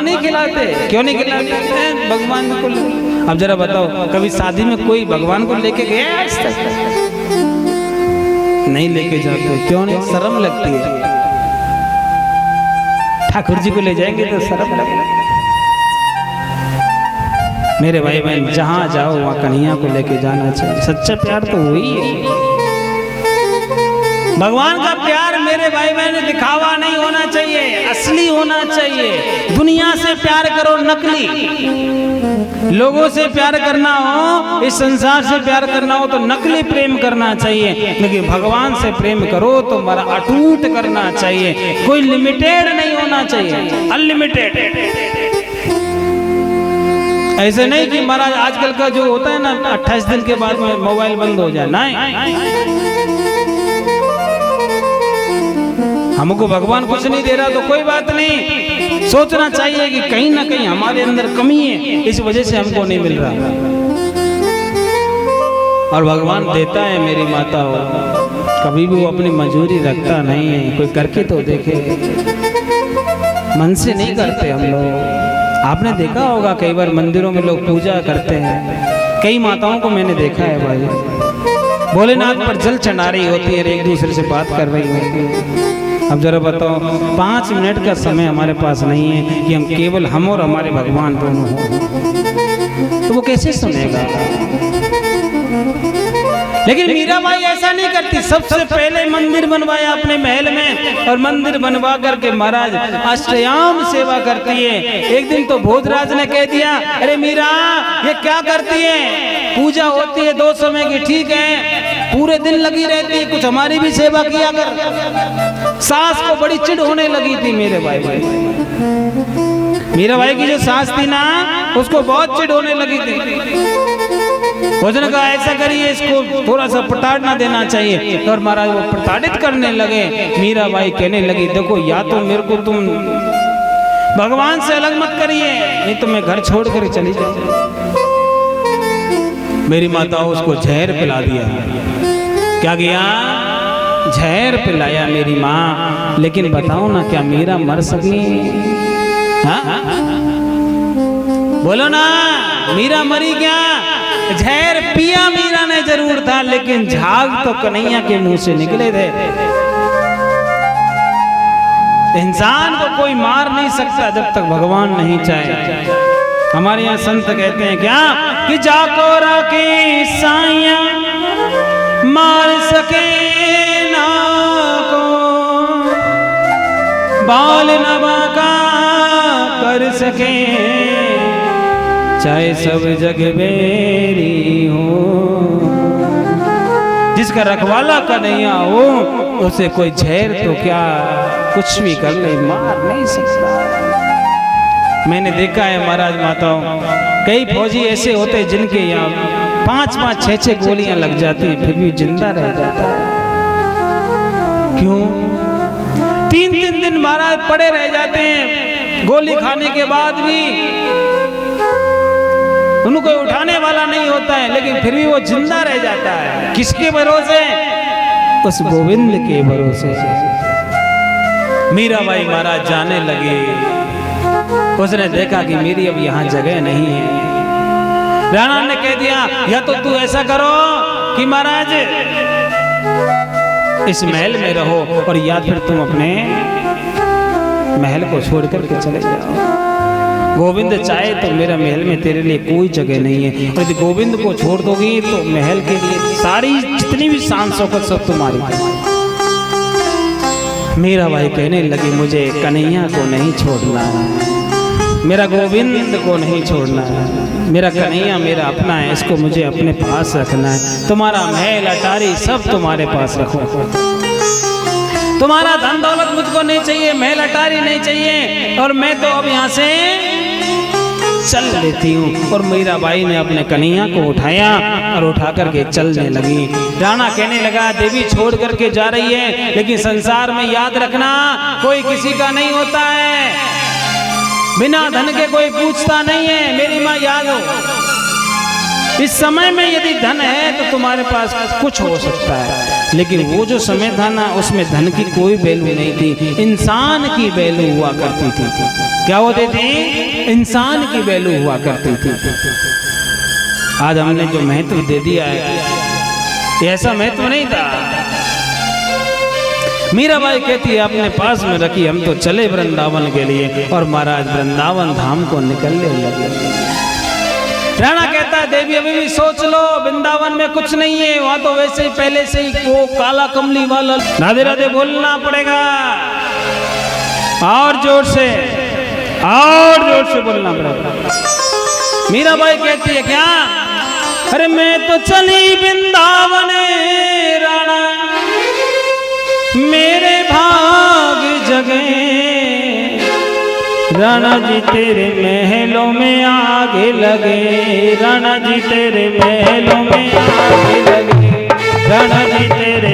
भगवान ही खिलाते, क्यों नहीं खिलाते भगवान को? अब जरा बताओ, कभी शादी में कोई भगवान को लेके गया आज तक? नहीं लेके जाते, क्यों नहीं? शर्म लगती है। ठाकुर जी को ले जाएंगे तो शर्म लगेगा। मेरे भाई बहन, जहां जाओ वहां कन्हैया को लेके जाना चाहिए। सच्चा प्यार तो वही है। भगवान का प्यार मेरे भाई बहन दिखावा नहीं होना चाहिए, असली होना चाहिए। दुनिया से प्यार करो, नकली। लोगों से प्यार करना हो, इस संसार से प्यार करना हो तो नकली प्रेम करना चाहिए, लेकिन भगवान से प्रेम करो तो बड़ा अटूट करना चाहिए। कोई लिमिटेड नहीं होना चाहिए, अनलिमिटेड। ऐसे नहीं कि महाराज आजकल का जो होता है ना, 28 दिन के बाद में मोबाइल बंद हो जाए, नहीं। हमको भगवान कुछ नहीं दे रहा तो कोई बात नहीं, सोचना चाहिए कि कहीं ना कहीं हमारे अंदर कमी है, इस वजह से हमको नहीं मिल रहा। और भगवान देता है मेरी माता हो, कभी भी वो अपनी मंजूरी रखता नहीं है। कोई करके तो देखे, मन से नहीं करते हम लोग। आपने देखा होगा कई बार मंदिरों में लोग पूजा करते हैं, कई माताओं को मैंने देखा है भाई, भोलेनाथ पर जल चढ़ा रही होती है, एक दूसरे से बात कर रही होती है। अब जरा बताओ, 5 मिनट का समय हमारे पास नहीं है कि हम केवल हम और हमारे भगवान दोनों हो, तो वो कैसे सुनेगा? लेकिन मीराबाई ऐसा नहीं करती। सबसे पहले मंदिर बनवाया अपने महल में, और मंदिर बनवा करके महाराज अष्टयाम सेवा करती है। एक दिन तो भोजराज ने कह दिया, अरे मीरा ये क्या करती है? पूजा होती है 2 समय की, ठीक है, पूरे दिन लगी रहती है, कुछ हमारी भी सेवा किया कर। सास को बड़ी चिढ़ होने लगी थी मेरे भाई। मीरा भाई की जो सास थी ना, उसको बहुत चिढ़ होने लगी थी। भोजन का ऐसा करिए, इसको थोड़ा सा प्रताड़ना देना चाहिए। और महाराज वो प्रताड़ित करने लगे। मीरा बाई कहने लगी, देखो या तो मेरे को तुम भगवान से अलग मत करिए, नहीं तो मैं घर छोड़ कर चली जाऊंगी। मेरी माता उसको जहर पिला दिया। क्या किया? जहर पिलाया मेरी माँ। लेकिन बताओ ना, क्या मीरा मर सकी? हाँ? बोलो ना, मीरा मरी क्या? जहर पिया मीरा ने जरूर था, लेकिन झाग तो कन्हैया के मुंह से निकले थे। इंसान को कोई मार नहीं सकता जब तक भगवान नहीं चाहे। हमारे यहाँ संत कहते हैं क्या, कि जाको राके साइया मार सके ना को, बाल नवा का कर सके, चाहे सब जग बेरी हो। जिसका रखवाला कन्हैया हो, उसे कोई झेर तो क्या, कुछ भी कर ले, मार नहीं सकता। मैंने देखा है महाराज माताओं, कई फौजी ऐसे होते हैं जिनके यहाँ 5-5, 6-6 गोलियां लग जाती हैं, फिर भी जिंदा रह जाता है। क्यों? 3-3 दिन महाराज पड़े रह जाते हैं, गोली खाने के बाद भी उनको कोई उठाने वाला नहीं होता है, लेकिन फिर भी वो जिंदा रह जाता है। किसके भरोसे? उस गोविंद के भरोसे। मीराबाई महाराज जाने लगे, उसने देखा कि मेरी अब यहाँ जगह नहीं है। राणा ने कह दिया, या तो तू ऐसा करो कि महाराज इस महल में रहो, और या फिर तुम अपने महल को छोड़ करके चले जाओ। गोविंद चाहे तो मेरा महल में तेरे लिए कोई जगह नहीं है, और यदि गोविंद को छोड़ दोगी तो महल के लिए सारी जितनी भी शान शौकत सब तुम्हारी। मेरा भाई कहने लगी, मुझे कन्हैया को नहीं छोड़ना है, मेरा गोविंद को नहीं छोड़ना है, मेरा कन्हैया मेरा अपना है, इसको मुझे अपने पास रखना है। तुम्हारा महल अटारी सब तुम्हारे पास रखो, तुम्हारा धन दौलत मुझको नहीं चाहिए, महल अटारी नहीं चाहिए, और मैं तो अब यहाँ से चल लेती हूँ। और मीराबाई ने अपने कन्हैया को उठाया और उठा करके चलने लगी। राणा कहने लगा, देवी छोड़ करके जा रही है, लेकिन संसार में याद रखना कोई किसी का नहीं होता है, बिना धन के कोई पूछता नहीं है। मेरी माँ याद हो, इस समय में यदि धन है तो तुम्हारे पास कुछ हो सकता है, लेकिन वो जो समय था ना, उसमें धन की कोई वैल्यू नहीं थी, इंसान की वैल्यू हुआ करती थी। क्या होती थी? इंसान की वैल्यू हुआ करती थी। आज हमने जो महत्व दे दिया है, ऐसा महत्व नहीं था। मीराबाई कहती है अपने पास में रखी, हम तो चले वृंदावन के लिए, और महाराज वृंदावन धाम को निकलने लगे। राणा कहता है देवी अभी भी सोच लो, वृंदावन में कुछ नहीं है, वहां तो वैसे ही पहले से ही वो काला कमली वाला। राधे राधे बोलना पड़ेगा, और जोर से बोलना पड़ेगा। मीराबाई कहती है क्या? अरे मैं तो चली वृंदावन राणा, मेरे भाग जगे, राणा जी तेरे महलों में आगे लगे, राणा जी तेरे महलों में आगे लगे, राणा जी तेरे